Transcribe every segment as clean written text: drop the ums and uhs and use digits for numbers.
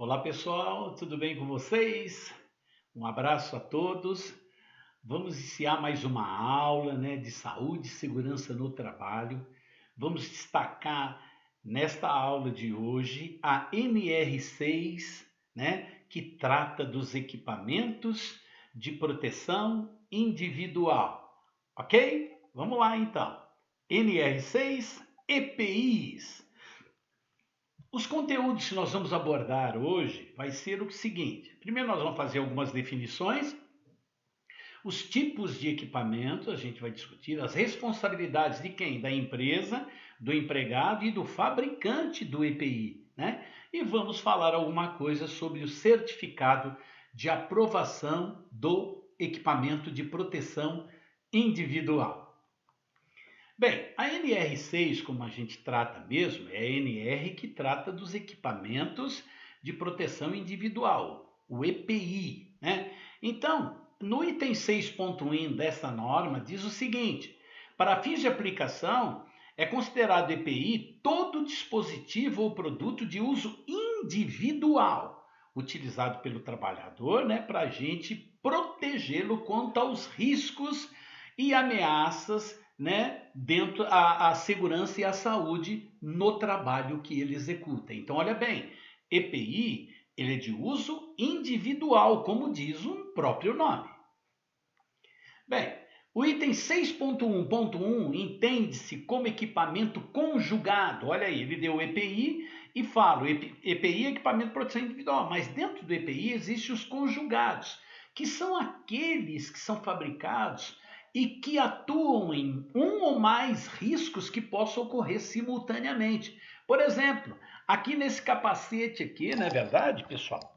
Olá pessoal, tudo bem com vocês? Um abraço a todos. Vamos iniciar mais uma aula, de saúde e segurança no trabalho. Vamos destacar nesta aula de hoje a NR6, que trata dos equipamentos de proteção individual. Ok? Vamos lá então. NR6, EPIs. Os conteúdos que nós vamos abordar hoje vai ser o seguinte. Primeiro nós vamos fazer algumas definições, os tipos de equipamento, a gente vai discutir as responsabilidades de quem? Da empresa, do empregado e do fabricante do EPI, E vamos falar alguma coisa sobre o certificado de aprovação do equipamento de proteção individual. Bem, a NR6, como a gente trata mesmo, é a NR que trata dos equipamentos de proteção individual, o EPI, Então, no item 6.1 dessa norma diz o seguinte: para fins de aplicação, é considerado EPI todo dispositivo ou produto de uso individual, utilizado pelo trabalhador, para a gente protegê-lo contra os riscos e ameaças, dentro a segurança e a saúde no trabalho que ele executa. Então, olha bem, EPI ele é de uso individual, como diz o próprio nome. Bem, o item 6.1.1 entende-se como equipamento conjugado. Olha aí, ele deu EPI e fala, EPI é equipamento de proteção individual, mas dentro do EPI existem os conjugados, que são aqueles que são fabricados e que atuam em um ou mais riscos que possam ocorrer simultaneamente. Por exemplo, aqui nesse capacete aqui, não é verdade, pessoal?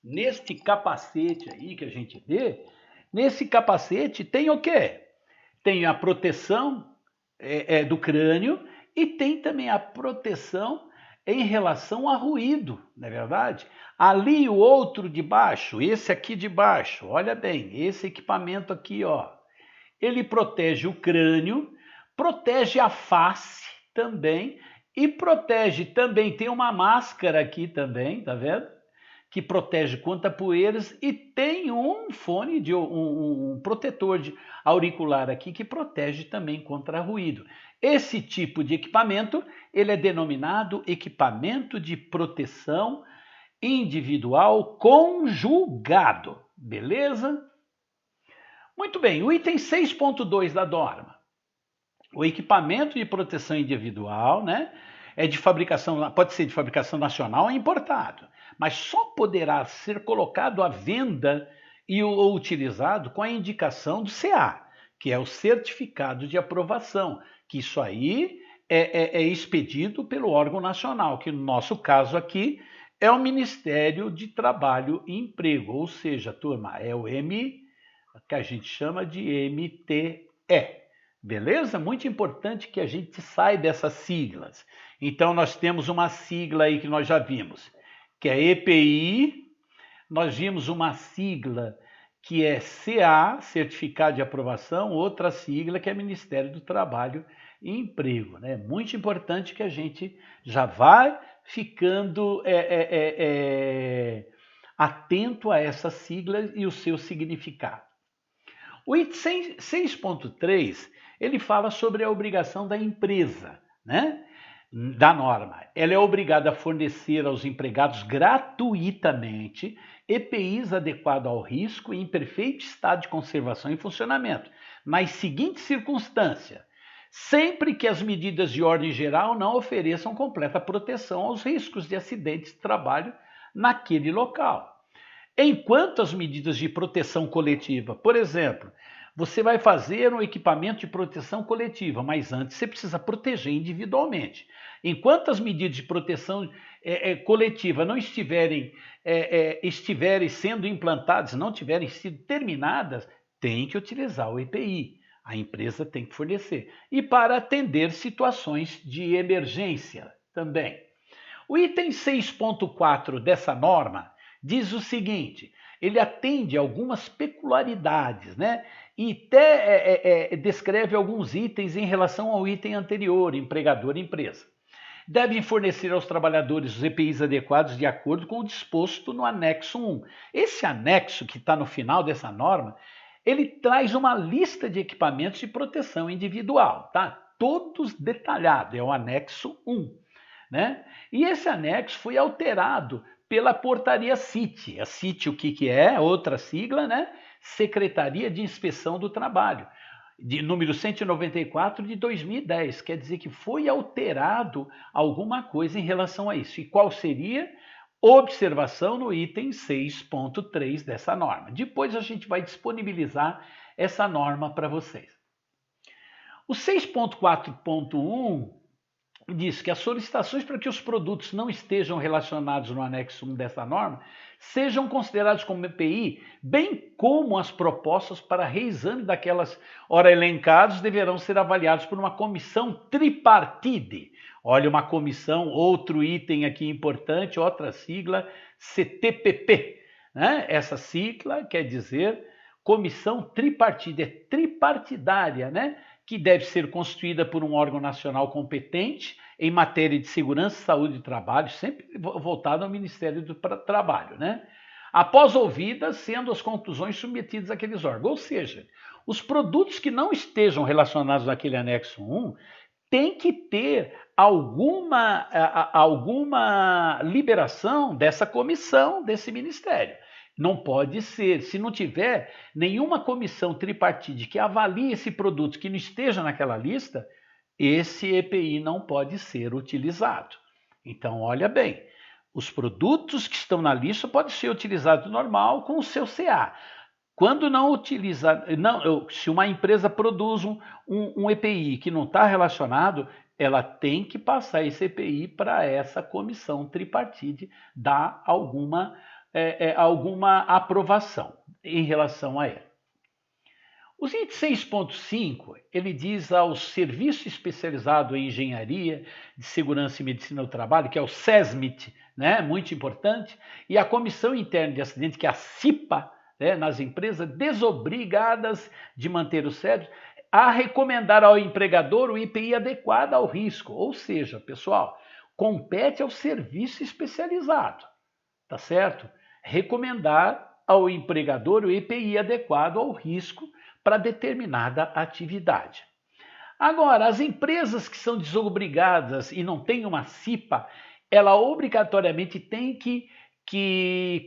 Neste capacete aí que a gente vê, nesse capacete tem o quê? Tem a proteção do crânio e tem também a proteção em relação a ruído, não é verdade? Ali o outro de baixo, esse aqui de baixo, olha bem, esse equipamento aqui, ó, ele protege o crânio, protege a face também e protege também, tem uma máscara aqui também, tá vendo? Que protege contra poeiras e tem um fone, um protetor de auricular aqui que protege também contra ruído. Esse tipo de equipamento, ele é denominado equipamento de proteção individual conjugado, beleza? Muito bem, o item 6.2 da norma. O equipamento de proteção individual, é de fabricação, pode ser de fabricação nacional ou importado, mas só poderá ser colocado à venda ou utilizado com a indicação do CA, que é o certificado de aprovação, que isso aí é expedido pelo órgão nacional, que no nosso caso aqui é o Ministério de Trabalho e Emprego, ou seja, turma, é o que a gente chama de MTE. Beleza? Muito importante que a gente saiba dessas siglas. Então, nós temos uma sigla aí que nós já vimos, que é EPI. Nós vimos uma sigla que é CA, Certificado de Aprovação, outra sigla que é Ministério do Trabalho e Emprego. Muito importante que a gente já vai ficando atento a essas siglas e o seu significado. O item 6.3, ele fala sobre a obrigação da empresa, da norma. Ela é obrigada a fornecer aos empregados gratuitamente EPIs adequados ao risco e em perfeito estado de conservação e funcionamento, nas seguintes circunstâncias: sempre que as medidas de ordem geral não ofereçam completa proteção aos riscos de acidentes de trabalho naquele local. Enquanto as medidas de proteção coletiva, por exemplo, você vai fazer um equipamento de proteção coletiva, mas antes você precisa proteger individualmente. Enquanto as medidas de proteção coletiva não estiverem sendo implantadas, não tiverem sido terminadas, tem que utilizar o EPI. A empresa tem que fornecer. E para atender situações de emergência também. O item 6.4 dessa norma diz o seguinte: ele atende a algumas peculiaridades, e até descreve alguns itens em relação ao item anterior, empregador e empresa. devem fornecer aos trabalhadores os EPIs adequados de acordo com o disposto no anexo 1. Esse anexo que está no final dessa norma, ele traz uma lista de equipamentos de proteção individual, tá? Todos detalhados, é o anexo 1, né? E esse anexo foi alterado pela portaria CIT. A CIT, o que é? Outra sigla, né? Secretaria de Inspeção do Trabalho, de número 194 de 2010. Quer dizer que foi alterado alguma coisa em relação a isso. E qual seria? Observação no item 6.3 dessa norma. Depois a gente vai disponibilizar essa norma para vocês. O 6.4.1 diz que as solicitações para que os produtos não estejam relacionados no anexo 1 dessa norma sejam considerados como EPI, bem como as propostas para reexame daquelas ora elencadas deverão ser avaliados por uma comissão tripartite. Olha, uma comissão, outro item aqui importante, outra sigla, CTPP, né? Essa sigla quer dizer comissão tripartite, é tripartidária, né? Que deve ser constituída por um órgão nacional competente em matéria de segurança, saúde e trabalho, sempre voltado ao Ministério do Trabalho, né? Após ouvidas, sendo as conclusões submetidas àqueles órgãos. Ou seja, os produtos que não estejam relacionados naquele anexo 1 tem que ter alguma liberação dessa comissão, desse ministério. Não pode ser, se não tiver nenhuma comissão tripartite que avalie esse produto que não esteja naquela lista, esse EPI não pode ser utilizado. Então, olha bem, os produtos que estão na lista podem ser utilizados normal com o seu CA. Quando não utiliza, se uma empresa produz um EPI que não está relacionado, ela tem que passar esse EPI para essa comissão tripartite dar alguma aprovação em relação a ele. O item 6.5, ele diz ao Serviço Especializado em Engenharia de Segurança e Medicina do Trabalho, que é o SESMIT, né, muito importante, e a Comissão Interna de Acidente, que é a CIPA, né, nas empresas desobrigadas de manter os sérios, a recomendar ao empregador o IPI adequado ao risco. Ou seja, pessoal, compete ao serviço especializado, tá certo? Recomendar ao empregador o IPI adequado ao risco para determinada atividade. Agora, as empresas que são desobrigadas e não têm uma CIPA, ela obrigatoriamente tem que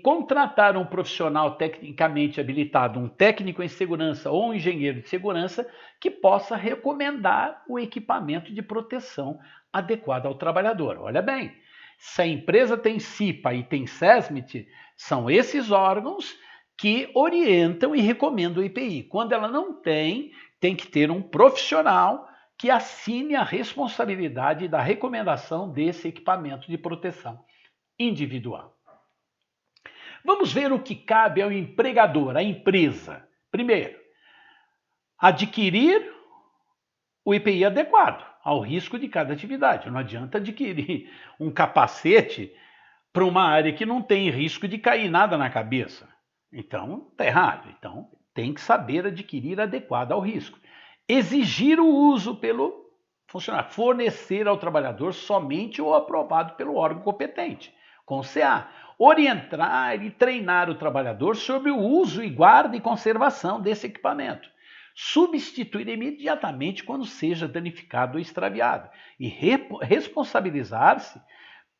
contratar um profissional tecnicamente habilitado, um técnico em segurança ou um engenheiro de segurança que possa recomendar o equipamento de proteção adequado ao trabalhador. Olha bem, se a empresa tem CIPA e tem SESMIT, são esses órgãos que orientam e recomendam o IPI. Quando ela não tem, tem que ter um profissional que assine a responsabilidade da recomendação desse equipamento de proteção individual. Vamos ver o que cabe ao empregador, à empresa. Primeiro, adquirir o IPI adequado ao risco de cada atividade. Não adianta adquirir um capacete para uma área que não tem risco de cair nada na cabeça. Então, está errado. Então, tem que saber adquirir adequado ao risco. Exigir o uso pelo funcionário. Fornecer ao trabalhador somente o aprovado pelo órgão competente, com CA. Orientar e treinar o trabalhador sobre o uso e guarda e conservação desse equipamento. Substituir imediatamente quando seja danificado ou extraviado. E responsabilizar-se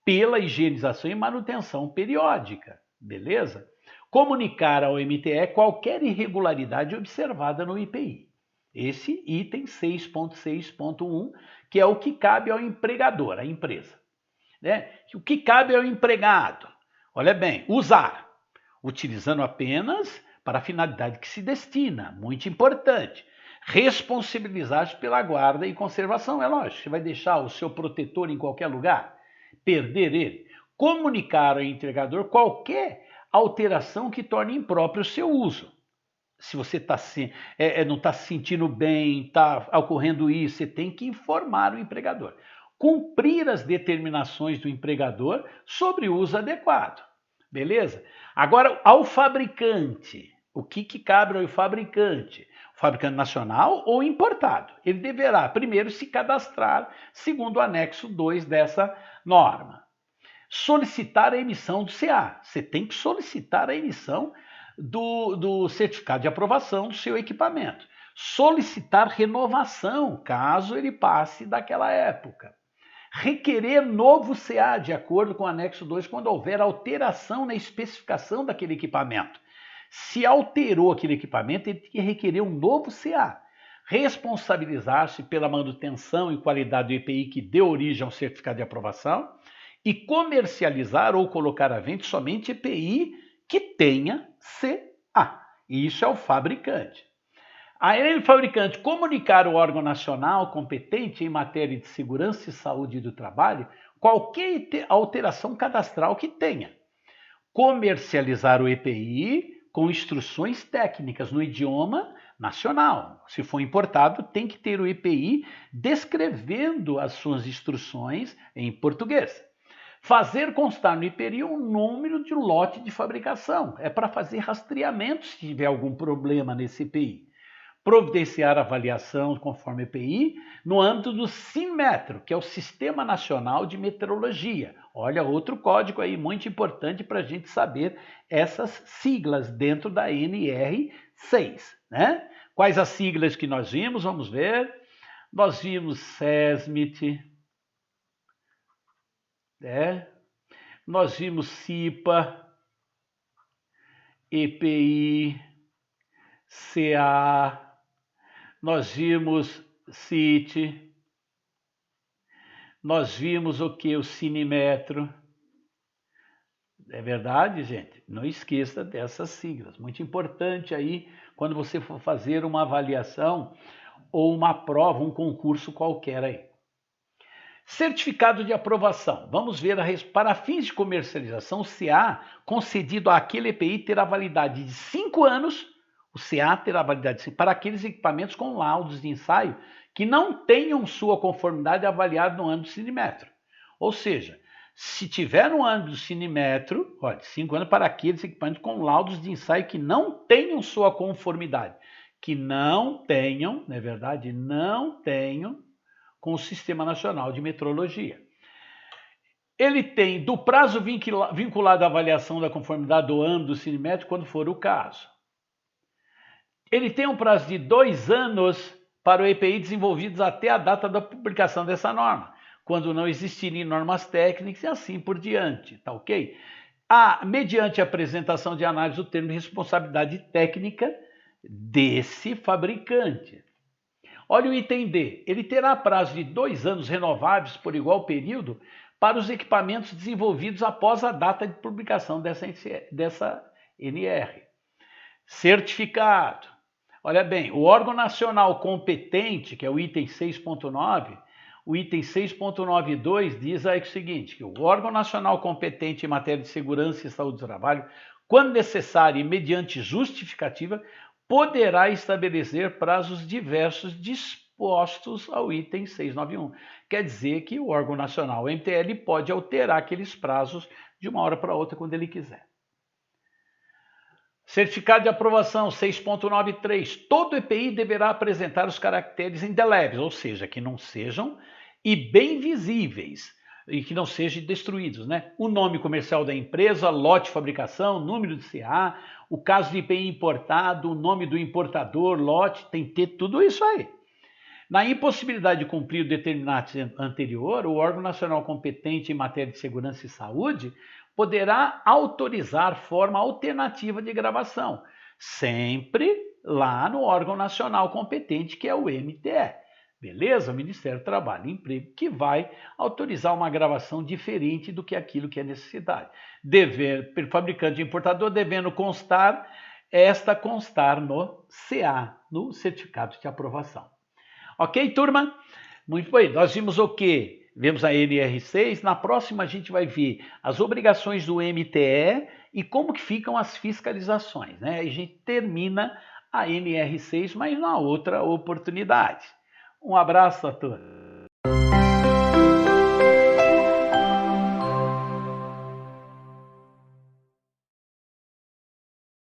pela higienização e manutenção periódica. Beleza? Comunicar ao MTE qualquer irregularidade observada no IPI. Esse item 6.6.1, que é o que cabe ao empregador, à empresa. Né? O que cabe ao empregado? Olha bem, usar, utilizando apenas para a finalidade que se destina, muito importante. Responsabilizar-se pela guarda e conservação, é lógico, você vai deixar o seu protetor em qualquer lugar, perder ele. Comunicar ao entregador qualquer alteração que torne impróprio o seu uso. Se você não está se sentindo bem, está ocorrendo isso, você tem que informar o empregador. Cumprir as determinações do empregador sobre o uso adequado. Beleza? Agora, ao fabricante, o que cabe ao fabricante? fabricante nacional ou importado. Ele deverá primeiro se cadastrar, segundo o anexo 2 dessa norma. Solicitar a emissão do CA. Você tem que solicitar a emissão do certificado de aprovação do seu equipamento. Solicitar renovação, caso ele passe daquela época. Requerer novo CA, de acordo com o anexo 2, quando houver alteração na especificação daquele equipamento. Se alterou aquele equipamento, ele tem que requerer um novo CA. Responsabilizar-se pela manutenção e qualidade do EPI que deu origem ao certificado de aprovação e comercializar ou colocar à venda somente EPI que tenha CA. E isso é o fabricante. Além do fabricante comunicar ao órgão nacional competente em matéria de segurança e saúde do trabalho qualquer alteração cadastral que tenha. Comercializar o EPI com instruções técnicas no idioma nacional. Se for importado, tem que ter o EPI descrevendo as suas instruções em português. Fazer constar no EPI um número de lote de fabricação. É para fazer rastreamento se tiver algum problema nesse EPI. Providenciar avaliação conforme EPI no âmbito do SINMETRO, que é o Sistema Nacional de Metrologia. Olha, outro código aí muito importante para a gente saber essas siglas dentro da NR6, né? Quais as siglas que nós vimos? Vamos ver. Nós vimos SESMIT, nós vimos CIPA, EPI, CA, nós vimos CIT, nós vimos o que? O Cinemetro. É verdade, gente? Não esqueça dessas siglas. Muito importante aí quando você for fazer uma avaliação ou uma prova, um concurso qualquer aí. Certificado de aprovação. Vamos ver, para fins de comercialização, o CA concedido àquele EPI terá validade de 5 anos. O CA terá validade de 5 para aqueles equipamentos com laudos de ensaio que não tenham sua conformidade avaliada no âmbito do Cinemetro. Ou seja, se tiver no âmbito do Cinemetro, olha, 5 anos para aqueles equipamentos com laudos de ensaio que não tenham sua conformidade. Que não tenham, não é verdade? Não tenham com o Sistema Nacional de Metrologia. Ele tem do prazo vinculado à avaliação da conformidade do âmbito do Cinemetro, quando for o caso. Ele tem um prazo de 2 anos para o EPI desenvolvidos até a data da publicação dessa norma, quando não existirem normas técnicas e assim por diante, tá ok? Mediante a apresentação de análise do termo de responsabilidade técnica desse fabricante. Olha o item D, ele terá prazo de 2 anos renováveis por igual período para os equipamentos desenvolvidos após a data de publicação dessa NR. Certificado. Olha bem, o órgão nacional competente, que é o item 6.9, o item 6.92 diz aí o seguinte, que o órgão nacional competente em matéria de segurança e saúde do trabalho, quando necessário e mediante justificativa, poderá estabelecer prazos diversos dispostos ao item 691. Quer dizer que o órgão nacional, o MTL, pode alterar aqueles prazos de uma hora para outra quando ele quiser. Certificado de aprovação 6.93. Todo EPI deverá apresentar os caracteres indeléveis, ou seja, que não sejam e bem visíveis e que não sejam destruídos, né? O nome comercial da empresa, lote de fabricação, número de CA, o caso de EPI importado, o nome do importador, lote, tem que ter tudo isso aí. Na impossibilidade de cumprir o determinado anterior, o órgão nacional competente em matéria de segurança e saúde poderá autorizar forma alternativa de gravação, sempre lá no órgão nacional competente, que é o MTE. Beleza? O Ministério do Trabalho e Emprego, que vai autorizar uma gravação diferente do que aquilo que é necessidade. Fabricante e importador devendo constar no CA, no Certificado de Aprovação. Ok, turma? Muito bem, nós vimos o quê? Vemos a NR6, na próxima a gente vai ver as obrigações do MTE e como que ficam as fiscalizações, né? Aí a gente termina a NR6, mas na outra oportunidade. Um abraço a todos.